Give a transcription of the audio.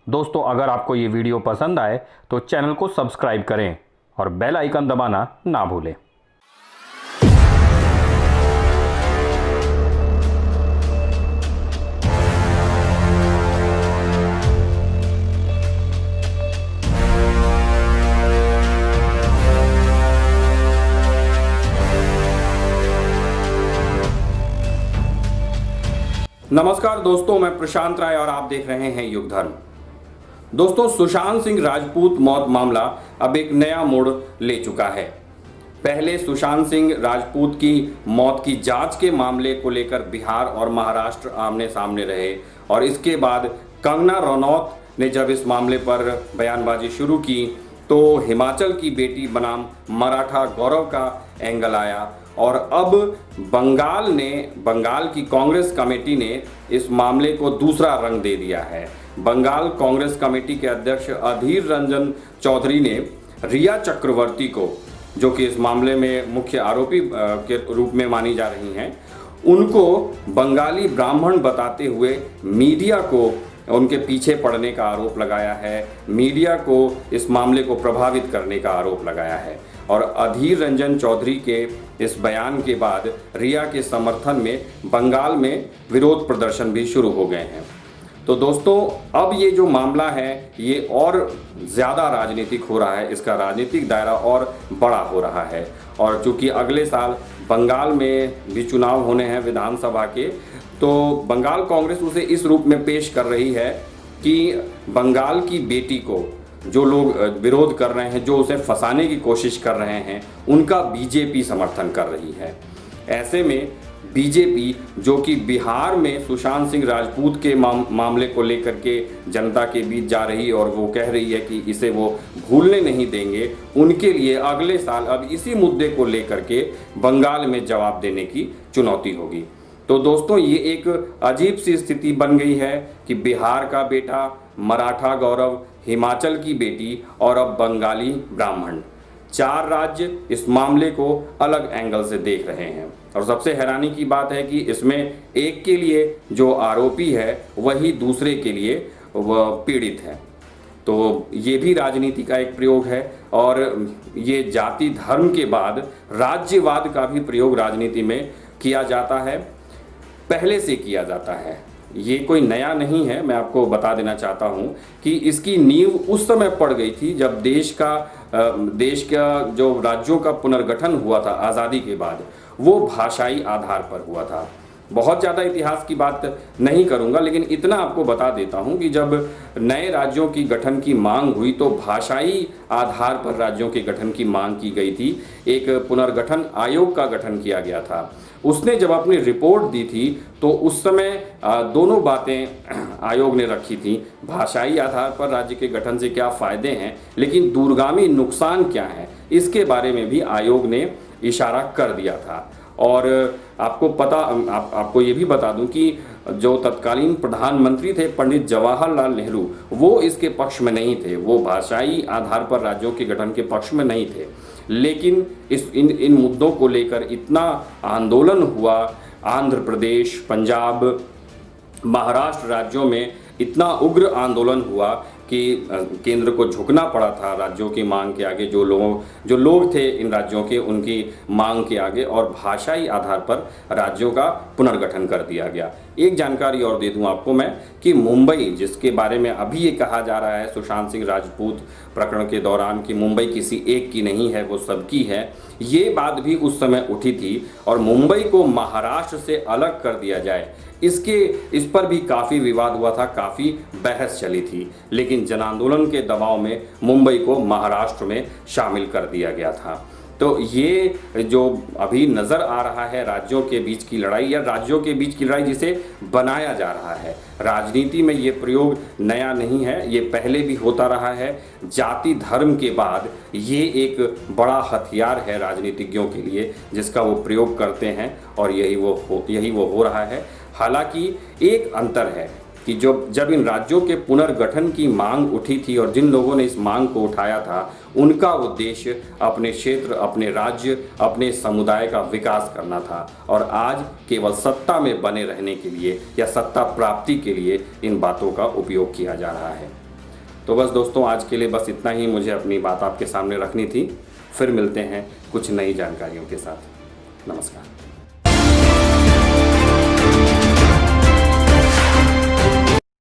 दोस्तों, अगर आपको ये वीडियो पसंद आए तो चैनल को सब्सक्राइब करें और बेल आइकन दबाना ना भूलें। नमस्कार दोस्तों, मैं प्रशांत राय और आप देख रहे हैं युग धर्म। दोस्तों, सुशांत सिंह राजपूत मौत मामला अब एक नया मोड़ ले चुका है। पहले सुशांत सिंह राजपूत की मौत की जांच के मामले को लेकर बिहार और महाराष्ट्र आमने सामने रहे और इसके बाद कंगना रनौत ने जब इस मामले पर बयानबाजी शुरू की तो हिमाचल की बेटी बनाम मराठा गौरव का एंगल आया और अब बंगाल की कांग्रेस कमेटी ने इस मामले को दूसरा रंग दे दिया है। बंगाल कांग्रेस कमेटी के अध्यक्ष अधीर रंजन चौधरी ने रिया चक्रवर्ती को, जो कि इस मामले में मुख्य आरोपी के रूप में मानी जा रही हैं, उनको बंगाली ब्राह्मण बताते हुए मीडिया को उनके पीछे पड़ने का आरोप लगाया है, मीडिया को इस मामले को प्रभावित करने का आरोप लगाया है। और अधीर रंजन चौधरी के इस बयान के बाद रिया के समर्थन में बंगाल में विरोध प्रदर्शन भी शुरू हो गए हैं। तो दोस्तों, अब ये जो मामला है ये और ज़्यादा राजनीतिक हो रहा है, इसका राजनीतिक दायरा और बड़ा हो रहा है। और चूँकि अगले साल बंगाल में भी चुनाव होने हैं विधानसभा के, तो बंगाल कांग्रेस उसे इस रूप में पेश कर रही है कि बंगाल की बेटी को जो लोग विरोध कर रहे हैं, जो उसे फंसाने की कोशिश कर रहे हैं, उनका बीजेपी समर्थन कर रही है। ऐसे में बीजेपी, जो कि बिहार में सुशांत सिंह राजपूत के मामले को लेकर के जनता के बीच जा रही और वो कह रही है कि इसे वो भूलने नहीं देंगे, उनके लिए अगले साल अब इसी मुद्दे को लेकर के बंगाल में जवाब देने की चुनौती होगी। तो दोस्तों, ये एक अजीब सी स्थिति बन गई है कि बिहार का बेटा, मराठा गौरव, हिमाचल की बेटी और अब बंगाली ब्राह्मण, 4 राज्य इस मामले को अलग एंगल से देख रहे हैं। और सबसे हैरानी की बात है कि इसमें एक के लिए जो आरोपी है वही दूसरे के लिए वह पीड़ित है। तो ये भी राजनीति का एक प्रयोग है और ये जाति धर्म के बाद राज्यवाद का भी प्रयोग राजनीति में किया जाता है, पहले से किया जाता है। ये कोई नया नहीं है। मैं आपको बता देना चाहता हूँ कि इसकी नींव उस समय पड़ गई थी जब देश का जो राज्यों का पुनर्गठन हुआ था आज़ादी के बाद, वो भाषाई आधार पर हुआ था। बहुत ज़्यादा इतिहास की बात नहीं करूँगा, लेकिन इतना आपको बता देता हूँ कि जब नए राज्यों की गठन की मांग हुई तो भाषाई आधार पर राज्यों के गठन की मांग की गई थी। एक पुनर्गठन आयोग का गठन किया गया था। उसने जब अपनी रिपोर्ट दी थी तो उस समय दोनों बातें आयोग ने रखी थी। भाषाई आधार पर राज्य के गठन से क्या फ़ायदे हैं, लेकिन दूरगामी नुकसान क्या हैं, इसके बारे में भी आयोग ने इशारा कर दिया था। और आपको ये भी बता दूं कि जो तत्कालीन प्रधानमंत्री थे पंडित जवाहरलाल नेहरू, वो इसके पक्ष में नहीं थे, वो भाषाई आधार पर राज्यों के गठन के पक्ष में नहीं थे। लेकिन इन मुद्दों को लेकर इतना आंदोलन हुआ, आंध्र प्रदेश, पंजाब, महाराष्ट्र राज्यों में इतना उग्र आंदोलन हुआ कि केंद्र को झुकना पड़ा था राज्यों की मांग के आगे, जो लोग थे इन राज्यों के, उनकी मांग के आगे, और भाषाई आधार पर राज्यों का पुनर्गठन कर दिया गया। एक जानकारी और दे दूं आपको मैं कि मुंबई, जिसके बारे में अभी ये कहा जा रहा है सुशांत सिंह राजपूत प्रकरण के दौरान कि मुंबई किसी एक की नहीं है, वो सबकी है, ये बात भी उस समय उठी थी। और मुंबई को महाराष्ट्र से अलग कर दिया जाए, इस पर भी काफ़ी विवाद हुआ था, काफ़ी बहस चली थी। लेकिन जन आंदोलन के दबाव में मुंबई को महाराष्ट्र में शामिल कर दिया गया था। तो ये जो अभी नज़र आ रहा है राज्यों के बीच की लड़ाई, या राज्यों के बीच की लड़ाई जिसे बनाया जा रहा है, राजनीति में ये प्रयोग नया नहीं है, ये पहले भी होता रहा है। जाति धर्म के बाद ये एक बड़ा हथियार है राजनीतिज्ञों के लिए, जिसका वो प्रयोग करते हैं और यही वो हो रहा है। हालांकि एक अंतर है कि जब इन राज्यों के पुनर्गठन की मांग उठी थी और जिन लोगों ने इस मांग को उठाया था, उनका उद्देश्य अपने क्षेत्र, अपने राज्य, अपने समुदाय का विकास करना था। और आज केवल सत्ता में बने रहने के लिए या सत्ता प्राप्ति के लिए इन बातों का उपयोग किया जा रहा है। तो बस दोस्तों, आज के लिए बस इतना ही मुझे अपनी बात आपके सामने रखनी थी। फिर मिलते हैं कुछ नई जानकारियों के साथ। नमस्कार।